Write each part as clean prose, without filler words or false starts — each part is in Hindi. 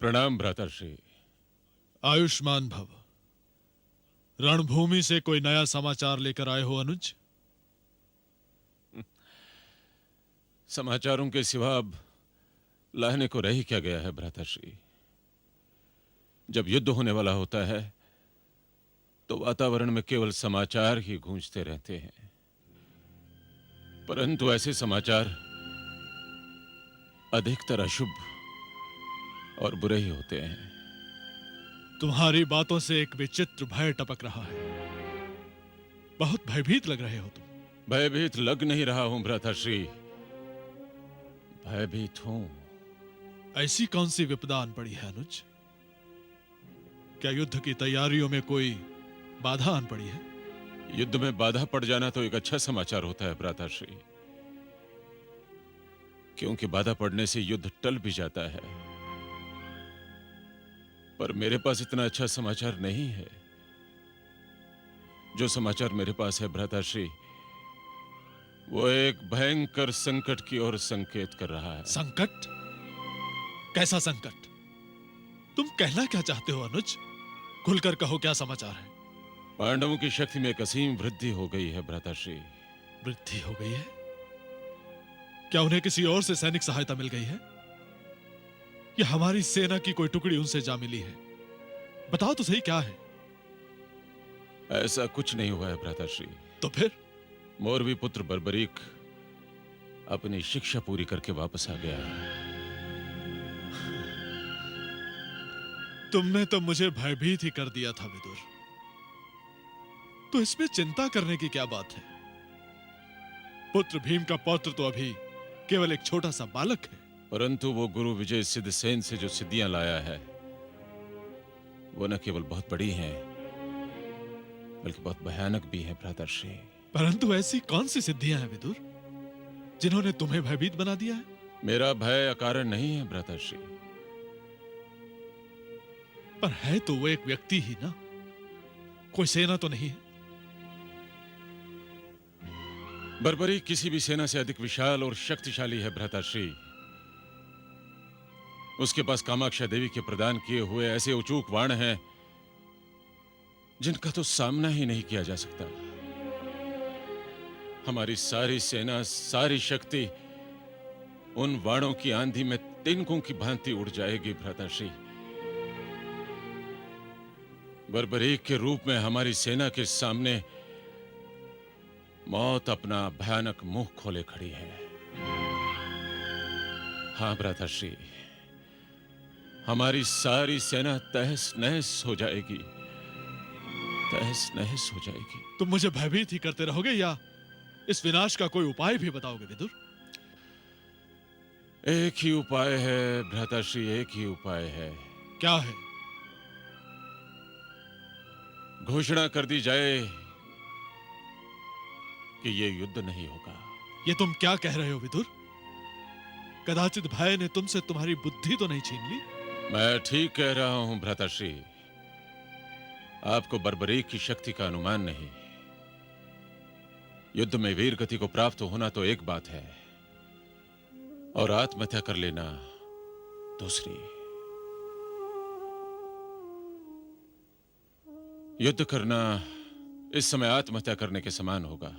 प्रणाम भ्रातर्षि। आयुष्मान भव। रणभूमि से कोई नया समाचार लेकर आए हो अनुज? समाचारों के सिवा अब लाने को रह क्या गया है भ्रातर्षि। जब युद्ध होने वाला होता है तो वातावरण में केवल समाचार ही गूंजते रहते हैं, परंतु ऐसे समाचार अधिकतर अशुभ और बुरे ही होते हैं। तुम्हारी बातों से एक विचित्र भय टपक रहा है। बहुत भयभीत लग रहे हो तुम। भयभीत लग नहीं रहा हूं भ्रातर्षि, भयभीत हूं। ऐसी कौन सी विपदा आन पड़ी है अनुज? क्या युद्ध की तैयारियों में कोई बाधा आन पड़ी है? युद्ध में बाधा पड़ जाना तो एक अच्छा समाचार होता है भ्रातर्षि, क्योंकि बाधा पड़ने से युद्ध टल भी जाता है। पर मेरे पास इतना अच्छा समाचार नहीं है। जो समाचार मेरे पास है भ्रातर्षि, वो एक भयंकर संकट की ओर संकेत कर रहा है। संकट? कैसा संकट? तुम कहना क्या चाहते हो अनुज? खुलकर कहो, क्या समाचार है? पांडवों की शक्ति में एक असीम वृद्धि हो गई है भ्रातर्षि। वृद्धि हो गई है? क्या उन्हें किसी और से सैनिक सहायता मिल गई है, या हमारी सेना की कोई टुकड़ी उनसे जा मिली है? बताओ तो सही, क्या है? ऐसा कुछ नहीं हुआ है भ्रातर्षि। तो फिर? मोरवी पुत्र बर्बरीक अपनी शिक्षा पूरी करके वापस आ गया है। तुमने तो मुझे भयभीत ही कर दिया था विदुर। तो इसमें चिंता करने की क्या बात है? पुत्र भीम का पौत्र तो अभी केवल एक छोटा सा बालक है। परंतु वो गुरु विजय सिद्ध सेन से जो सिद्धियां लाया है, वो न केवल बहुत बड़ी हैं, बल्कि बहुत भयानक भी हैं भ्रातर्षि। परंतु ऐसी कौन सी सिद्धियां हैं विदुर, जिन्होंने तुम्हें भयभीत बना दिया है? मेरा भय अकारण नहीं है भ्रातर्षि। पर है तो वो एक व्यक्ति ही ना, कोई सेना तो नहीं है। बर्बरीक किसी भी सेना से अधिक विशाल और शक्तिशाली है भ्रातर्षि। उसके पास कामाक्षा देवी के प्रदान किए हुए ऐसे उचूक बाण हैं जिनका तो सामना ही नहीं किया जा सकता। हमारी सारी सेना, सारी शक्ति उन बाणों की आंधी में तिनकों की भांति उड़ जाएगी भ्रातर्षि। बर्बरीक के रूप में हमारी सेना के सामने मौत अपना भयानक मुंह खोले खड़ी है। हां भ्रातर्षि, हमारी सारी सेना तहस नहस हो जाएगी, तहस नहस हो जाएगी। तुम मुझे भयभीत ही करते रहोगे, या इस विनाश का कोई उपाय भी बताओगे विदुर? एक ही उपाय है भ्रातर्षि, एक ही उपाय है। क्या है? घोषणा कर दी जाए कि ये युद्ध नहीं होगा। ये तुम क्या कह रहे हो विदुर? कदाचित भय ने तुमसे तुम्हारी बुद्धि तो नहीं छीन ली? मैं ठीक कह रहा हूं भ्रातर्षि। आपको बर्बरीक की शक्ति का अनुमान नहीं। युद्ध में वीर गति को प्राप्त होना तो एक बात है, और आत्महत्या कर लेना दूसरी। युद्ध करना इस समय आत्महत्या करने के समान होगा,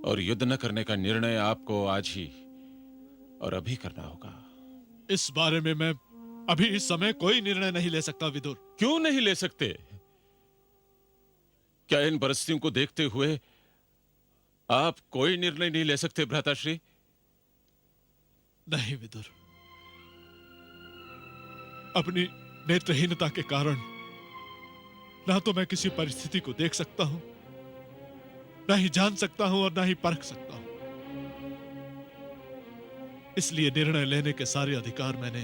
और युद्ध न करने का निर्णय आपको आज ही और अभी करना होगा। इस बारे में मैं अभी इस समय कोई निर्णय नहीं ले सकता विदुर। क्यों नहीं ले सकते? क्या इन परिस्थितियों को देखते हुए आप कोई निर्णय नहीं ले सकते भ्राताश्री? नहीं विदुर, अपनी नेत्रहीनता के कारण ना तो मैं किसी परिस्थिति को देख सकता हूं, ना ही जान सकता हूं, और ना ही परख सकता हूं। इसलिए निर्णय लेने के सारे अधिकार मैंने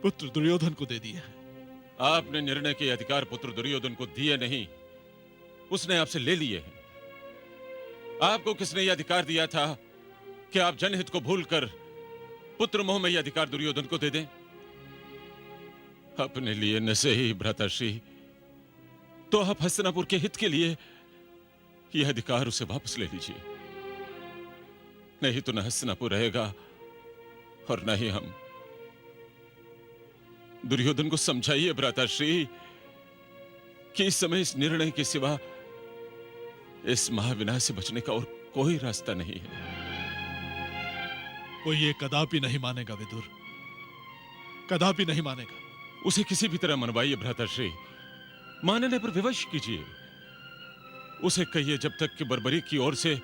पुत्र दुर्योधन को दे दिए हैं। आपने निर्णय के अधिकार पुत्र दुर्योधन को दिए नहीं, उसने आपसे ले लिए हैं। आपको किसने यह अधिकार दिया था कि आप जनहित को भूलकर पुत्र मोह में यह अधिकार दुर्योधन को दे दें? अपने लिए न से ही भ्राताश्री, तो आप हस्तिनापुर के हित के लिए यह अधिकार उसे वापस ले लीजिए। नहीं तो न हस्तिनापुर रहेगा और न ही हम। दुर्योधन को समझाइए भ्राताश्री कि इस समय इस निर्णय के सिवा इस महाविनाश से बचने का और कोई रास्ता नहीं है। कोई ये कदापि नहीं मानेगा विदुर, कदापि नहीं मानेगा। उसे किसी भी तरह मनवाइए भ्राताश्री, मानने पर विवश कीजिए। उसे कहिए जब तक कि बर्बरी की ओर से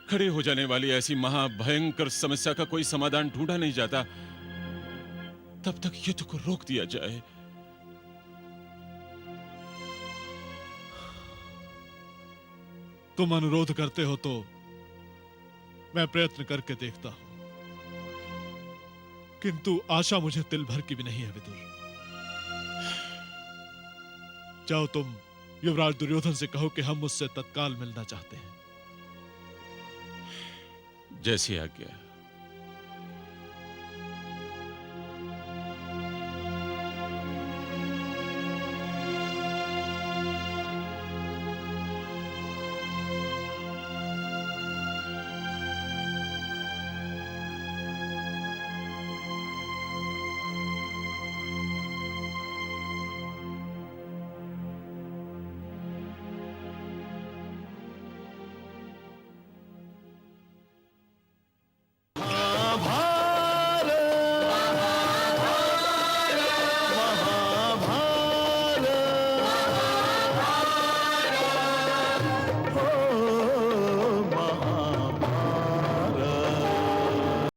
खड़े हो जाने वाली ऐसी महाभयंकर समस्या का कोई समाधान ढूंढा नहीं जाता, तब तक युद्ध को रोक दिया जाए। तुम अनुरोध करते हो तो मैं प्रयत्न करके देखता हूं, किंतु आशा मुझे तिल भर की भी नहीं है विदुर। जाओ तुम युवराज दुर्योधन से कहो कि हम मुझसे तत्काल मिलना चाहते हैं। जैसी आज्ञा।